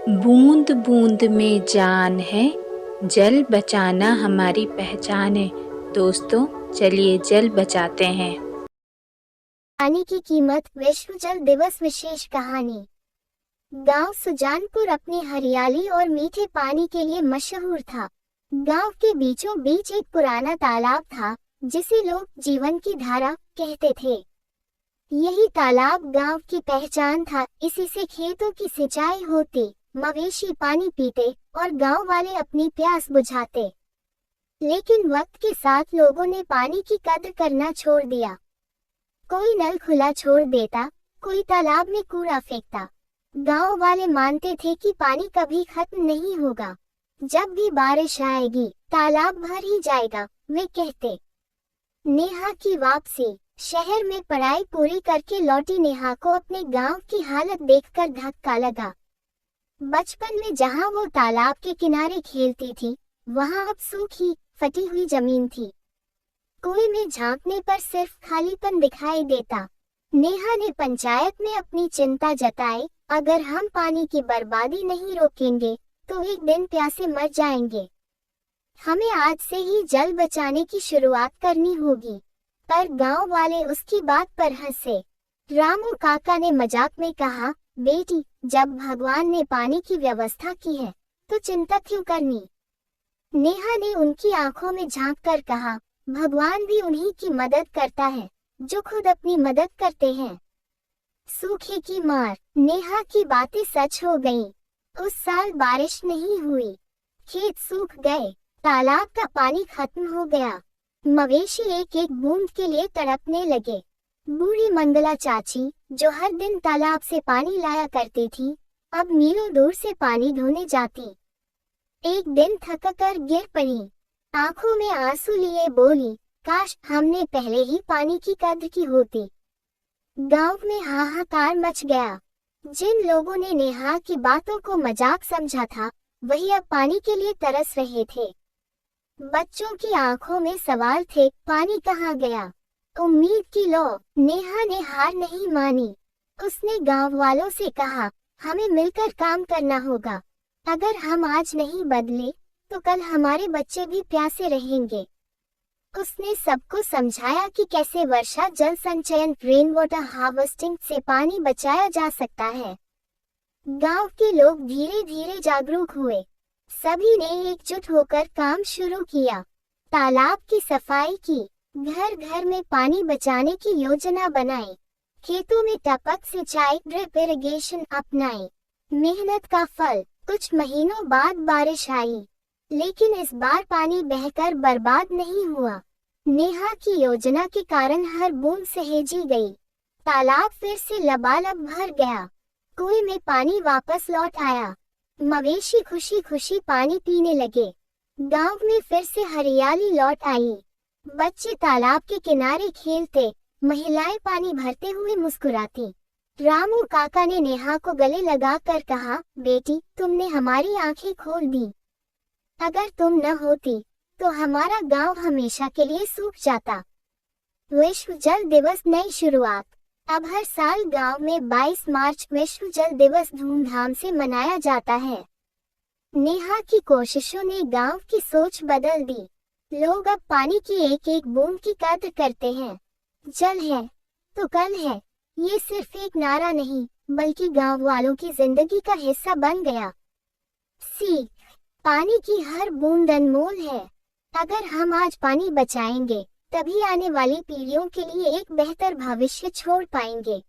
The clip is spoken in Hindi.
बूंद बूंद में जान है, जल बचाना हमारी पहचान है। दोस्तों, चलिए जल बचाते हैं। पानी की कीमत, विश्व जल दिवस विशेष कहानी। गांव सुजानपुर अपनी हरियाली और मीठे पानी के लिए मशहूर था। गांव के बीचों बीच एक पुराना तालाब था, जिसे लोग जीवन की धारा कहते थे। यही तालाब गांव की पहचान था। इसी से खेतों की सिंचाई होती, मवेशी पानी पीते और गांव वाले अपनी प्यास बुझाते। लेकिन वक्त के साथ लोगों ने पानी की कद्र करना छोड़ दिया। कोई नल खुला छोड़ देता, कोई तालाब में कूड़ा फेंकता। गांव वाले मानते थे कि पानी कभी खत्म नहीं होगा। जब भी बारिश आएगी, तालाब भर ही जाएगा, वे कहते। नेहा की वापसी। शहर में पढ़ाई पूरी करके लौटी नेहा को अपने गांव की हालत देखकर धक्का लगा। बचपन में जहां वो तालाब के किनारे खेलती थी, वहां अब सूखी, फटी हुई जमीन थी। कुएं में झांकने पर सिर्फ खालीपन दिखाई देता। नेहा ने पंचायत में अपनी चिंता जताई, अगर हम पानी की बर्बादी नहीं रोकेंगे, तो एक दिन प्यासे मर जाएंगे। हमें आज से ही जल बचाने की शुरुआत करनी होगी। पर गांव वाले उसकी बात पर हंसे। रामू काका ने मजाक में कहा, बेटी, जब भगवान ने पानी की व्यवस्था की है, तो चिंता क्यों करनी। नेहा ने उनकी आंखों में झांक कर कहा, भगवान भी उन्हीं की मदद करता है, जो खुद अपनी मदद करते हैं। सूखे की मार। नेहा की बातें सच हो गईं। उस साल बारिश नहीं हुई, खेत सूख गए, तालाब का पानी खत्म हो गया। मवेशी एक एक बूंद के लिए तड़पने लगे। बूढ़ी मंगला चाची, जो हर दिन तालाब से पानी लाया करती थी, अब मीलों दूर से पानी ढोने जाती। एक दिन थककर गिर पड़ी। आंखों में आंसू लिए बोली, काश हमने पहले ही पानी की कद्र की होती। गांव में हाहाकार मच गया। जिन लोगों ने नेहा की बातों को मजाक समझा था, वही अब पानी के लिए तरस रहे थे। बच्चों की आंखों में सवाल थे, पानी कहाँ गया। उम्मीद की लौ। नेहा ने हार नहीं मानी। उसने गांव वालों से कहा, हमें मिलकर काम करना होगा। अगर हम आज नहीं बदले, तो कल हमारे बच्चे भी प्यासे रहेंगे। उसने सबको समझाया कि कैसे वर्षा जल संचयन, रेन वाटर हार्वेस्टिंग से पानी बचाया जा सकता है। गांव के लोग धीरे धीरे जागरूक हुए। सभी ने एकजुट होकर काम शुरू किया। तालाब की सफाई की, घर घर में पानी बचाने की योजना बनाई, खेतों में टपक सिंचाई, ड्रिप इरिगेशन अपनाई। मेहनत का फल। कुछ महीनों बाद बारिश आई, लेकिन इस बार पानी बहकर बर्बाद नहीं हुआ। नेहा की योजना के कारण हर बूंद सहेजी गई। तालाब फिर से लबालब भर गया। कुएं में पानी वापस लौट आया। मवेशी खुशी खुशी पानी पीने लगे। गांव में फिर से हरियाली लौट आई। बच्चे तालाब के किनारे खेलते, महिलाएं पानी भरते हुए मुस्कुराती। रामू काका ने नेहा को गले लगाकर कहा, बेटी, तुमने हमारी आंखें खोल दी। अगर तुम न होती, तो हमारा गांव हमेशा के लिए सूख जाता। विश्व जल दिवस, नई शुरुआत। अब हर साल गांव में 22 मार्च विश्व जल दिवस धूमधाम से मनाया जाता है। नेहा की कोशिशों ने गांव की सोच बदल दी। लोग अब पानी की एक एक बूंद की कद्र करते हैं। जल है तो कल है, ये सिर्फ एक नारा नहीं, बल्कि गांव वालों की जिंदगी का हिस्सा बन गया। सीख। पानी की हर बूंद अनमोल है। अगर हम आज पानी बचाएंगे, तभी आने वाली पीढ़ियों के लिए एक बेहतर भविष्य छोड़ पाएंगे।